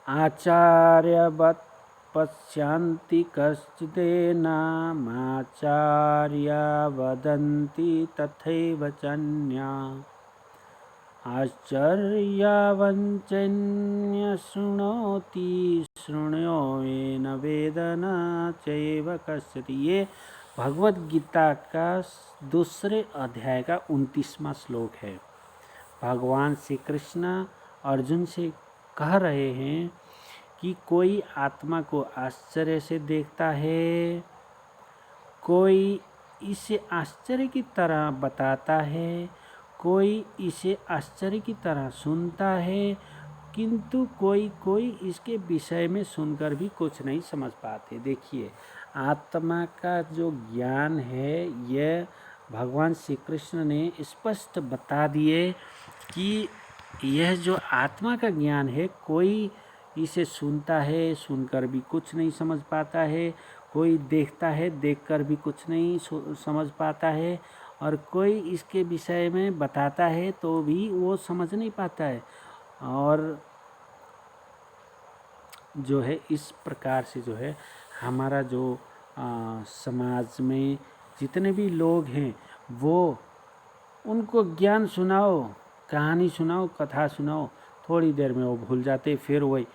आचार्यवत् पश्यन्ति कश्चिदेनामाचार्या वदन्ति तथैव चान्या आश्चर्यवञ्चन्य शृणोति शृणुयेन वेदन चैव कस्यति। ये भगवद गीता का दूसरे अध्याय का 29वां श्लोक है। भगवान श्री कृष्ण अर्जुन से कह रहे हैं कि कोई आत्मा को आश्चर्य से देखता है, कोई इसे आश्चर्य की तरह बताता है, कोई इसे आश्चर्य की तरह सुनता है, किंतु कोई इसके विषय में सुनकर भी कुछ नहीं समझ पाते। देखिए, आत्मा का जो ज्ञान है यह भगवान श्री कृष्ण ने स्पष्ट बता दिए कि यह जो आत्मा का ज्ञान है, कोई इसे सुनता है, सुनकर भी कुछ नहीं समझ पाता है, कोई देखता है, देखकर भी कुछ नहीं समझ पाता है, और कोई इसके विषय में बताता है तो भी वो समझ नहीं पाता है। और जो है इस प्रकार से जो है हमारा जो समाज में जितने भी लोग हैं वो उनको ज्ञान सुनाओ, कहानी सुनाओ, कथा सुनाओ, थोड़ी देर में वो भूल जाते, फिर वही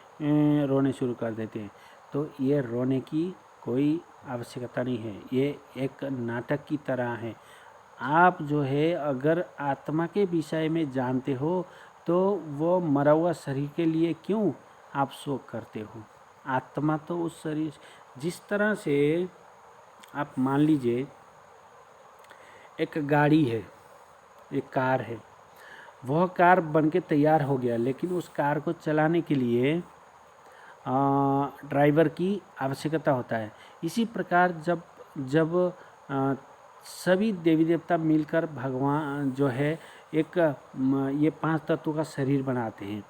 रोने शुरू कर देते हैं। तो ये रोने की कोई आवश्यकता नहीं है, ये एक नाटक की तरह है। आप जो है अगर आत्मा के विषय में जानते हो तो वो मरा हुआ शरीर के लिए क्यों आप शोक करते हो। आत्मा तो उस शरीर, जिस तरह से आप मान लीजिए एक गाड़ी है, एक कार है, वह कार बनके तैयार हो गया, लेकिन उस कार को चलाने के लिए ड्राइवर की आवश्यकता होता है। इसी प्रकार जब सभी देवी देवता मिलकर भगवान जो है एक ये 5 तत्वों का शरीर बनाते हैं,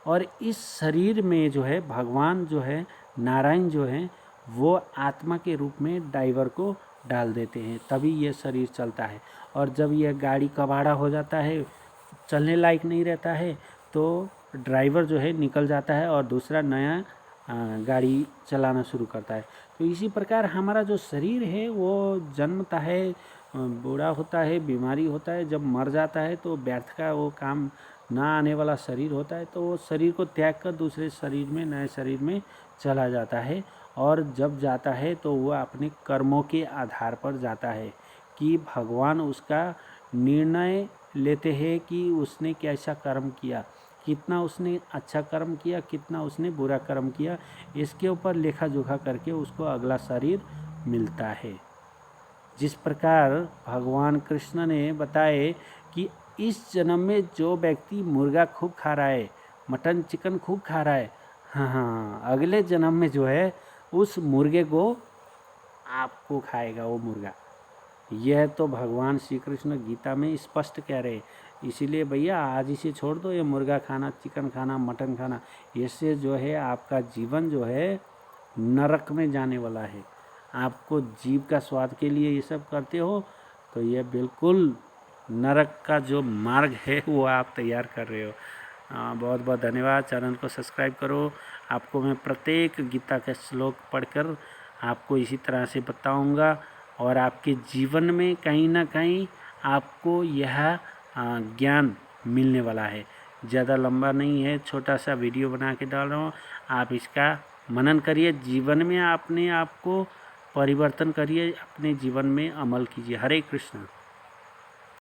और इस शरीर में जो है भगवान जो है नारायण जो है वो आत्मा के रूप में ड्राइवर को डाल देते हैं, तभी ये शरीर चलता है। और जब यह गाड़ी कबाड़ा हो जाता है, चलने लायक नहीं रहता है, तो ड्राइवर जो है निकल जाता है और दूसरा नया गाड़ी चलाना शुरू करता है। तो इसी प्रकार हमारा जो शरीर है वो जन्मता है, बूढ़ा होता है, बीमारी होता है, जब मर जाता है तो व्यर्थ का वो काम ना आने वाला शरीर होता है, तो वो शरीर को त्याग कर दूसरे शरीर में, नए शरीर में चला जाता है। और जब जाता है तो वह अपने कर्मों के आधार पर जाता है कि भगवान उसका निर्णय लेते हैं कि उसने कैसा कर्म किया, कितना उसने अच्छा कर्म किया, कितना उसने बुरा कर्म किया, इसके ऊपर लेखा जोखा करके उसको अगला शरीर मिलता है। जिस प्रकार भगवान कृष्ण ने बताए कि इस जन्म में जो व्यक्ति मुर्गा खूब खा रहा है, मटन चिकन खूब खा रहा है, हाँ, अगले जन्म में जो है उस मुर्गे को आपको खाएगा वो मुर्गा। यह तो भगवान श्री कृष्ण गीता में स्पष्ट कह रहे हैं। इसीलिए भैया आज इसे छोड़ दो, ये मुर्गा खाना, चिकन खाना, मटन खाना, इससे जो है आपका जीवन जो है नरक में जाने वाला है। आपको जीव का स्वाद के लिए ये सब करते हो तो ये बिल्कुल नरक का जो मार्ग है वो आप तैयार कर रहे हो। बहुत बहुत धन्यवाद। चैनल को सब्सक्राइब करो। आपको मैं प्रत्येक गीता के श्लोक पढ़कर आपको इसी तरह से बताऊंगा, और आपके जीवन में कहीं ना कहीं आपको यह ज्ञान मिलने वाला है। ज़्यादा लंबा नहीं है, छोटा सा वीडियो बना के डाल रहा हूँ। आप इसका मनन करिए, जीवन में अपने आप को परिवर्तन करिए, अपने जीवन में अमल कीजिए। हरे कृष्ण।